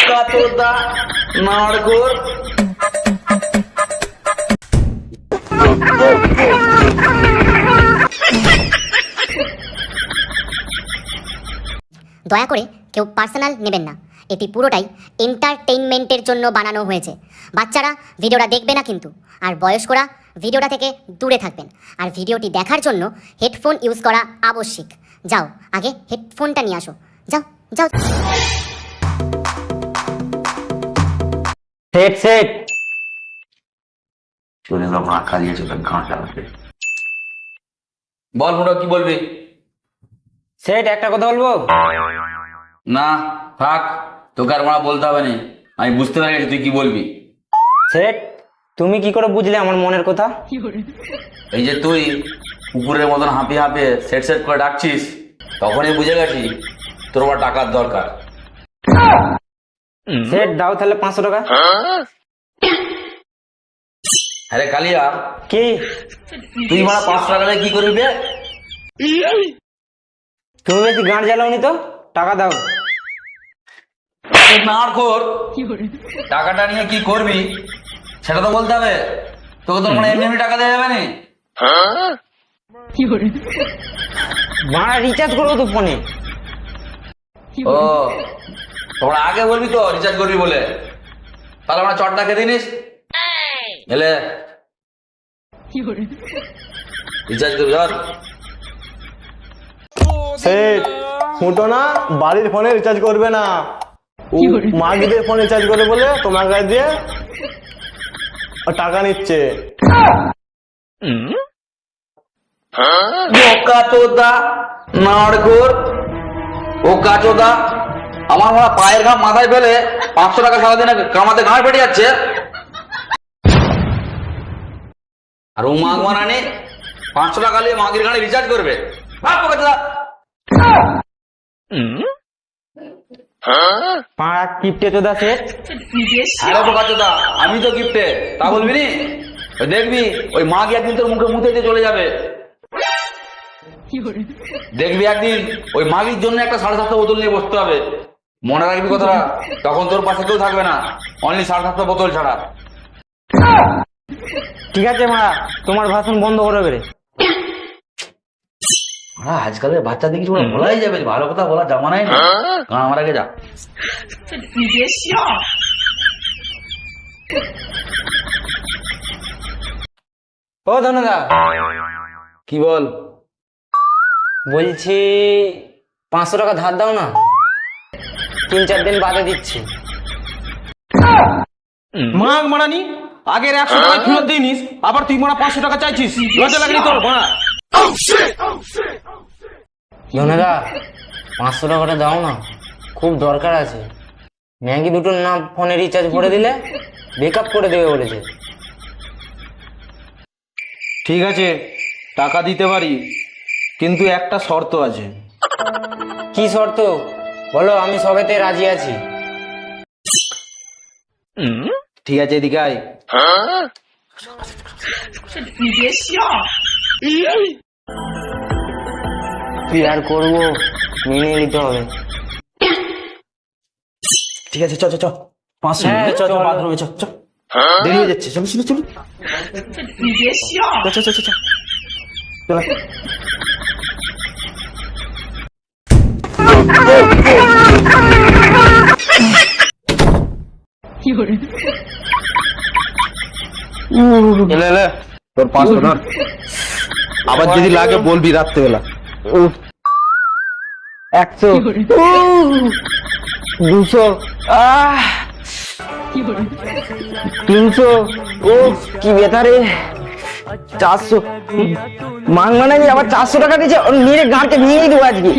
বোকা চোদা নাড়গোর। দয়া করে কেউ পার্সোনাল নেবেন না, এটি পুরোটাই এন্টারটেইনমেন্টের জন্য বানানো হয়েছে। বাচ্চারা ভিডিওটা দেখবে না কিন্তু, আর বয়স্করা ভিডিওটা থেকে দূরে থাকবেন। আর ভিডিওটি দেখার জন্য হেডফোন ইউজ করা আবশ্যিক। যাও, আগে হেডফোনটা নিয়ে আসো, যাও যাও। সেট সেট চলে এলাম রাখা দিয়েছে গাঁটা। বল মোটা কি বলবি? সেট একটা কথা বলবো। না থাক, তোকে আর মারা বলতে হবে না, আমি বুঝতে পারি তুই কি বলবি। সেট তুমি কি করে বুঝলে আমার মনের কথা? এই যে তুই কুকুরের মতন হাঁপিয়ে হাঁপিয়ে সেট সেট করে ডাকছিস, তখনই বুঝে গেছি তোর আবার টাকার দরকার। সেট দাও তাহলে 500 টাকা। আরে কালিয়া, কি তুই মারা 500 টাকা দিয়ে কি করবি বে? তুমি বেশি গাঁট জ্বালাওনি তো, টাকা দাও। নাড়খোর, টাকাটা নিয়ে কি করবি সেটা তো বলতে হবে। তোকে তো মানে এমনি এমনি টাকা দেওয়া যাবে না। বাড়া রিচার্জ করবো তো ফোনে। ও তোমরা আগে বলবি তো রিচার্জ করবি বলে, তাহলে আমরা চটটা খেতে নিস এলে রিচার্জ করবি। ধর সেট ফুটো না বাড়ির ফোনে রিচার্জ করবে না, ও মাগিদের ফোনে রিচার্জ করে বলে তোমার কাছে দিয়ে ও টাকা নিচ্ছে। বোকা চোদা নাড়গোর, বোকা চোদা আমার মারা পায়ের ঘাম মাথায় ফেলে 500 টাকা সারাদিন কামাতে ঘাড় পেটে যাচ্ছে, আর ও মাগ মারানি 500 টাকা নিয়ে মাগির ঘাড়ে রিচার্জ করবে। ভাগ বোকা চোদা। পাড়া কিপটে চোদা সেট। আরে বোকা চোদা, আমি তো গিফটে তা বলবি নি? ওই দেখবি ওই মাগ একদিন তোর মুখে মুতে দিয়ে চলে যাবে। দেখবি একদিন ওই মাগির জন্য একটা 750 বোতল নিয়ে বসতে হবে। মনে রাখবি কথাটা, তখন তোর পাশে কেউ থাকবে না, অনলি 750 বোতল ছাড়া। ঠিক আছে মা, তোমার ভাষণ বন্ধ করে বেরে। আজকালের বাচ্চাদের কিছু বলাই যাবে, ভালো কথা বলা জামানাই না। আমার আগে যা। ও ধনদা, কি বল? বলছি 500 টাকা ধার দাও না, 3-4 দিন বাদে দিচ্ছি। মাগ মারানি আগের 100 টাকা ফেরত দিইনিস, আবার তুই মারা 500 টাকা চাইছিস, লজ্জা লাগনি তোর? মারা ধনদা 500 টাকাটা দাও না, খুব দরকার আছে। ম্যাগি দুটো না ফোনে রিচার্জ করে দিলে বেকআপ করে দেবে বলেছে। ঠিক আছে টাকা দিতে পারি, কিন্তু একটা শর্ত আছে। কি শর্ত বলো, আমি সবেতে রাজি আছি। ঠিক আছে এদিকে আয়। কি আর করবো, মেনে নিতে হবে। ঠিক আছে চ চ চ 500 হ্যাঁ, চ চ চলো। বাথরুমে চ চ, দেরি হয়ে যাচ্ছে। চলো চলো চলো চ চ চ চ চ চলো। এলে এলে তোর 500 ধর, আবার যদি লাগে বলবি রাত্রেবেলা। 100 200 300, ও কি ব্যথা রে। 400 মাং মানে আবার 400 টাকা দিয়েছে, নিয়ে গাঁটে ভেঙেই দেবো আজকে।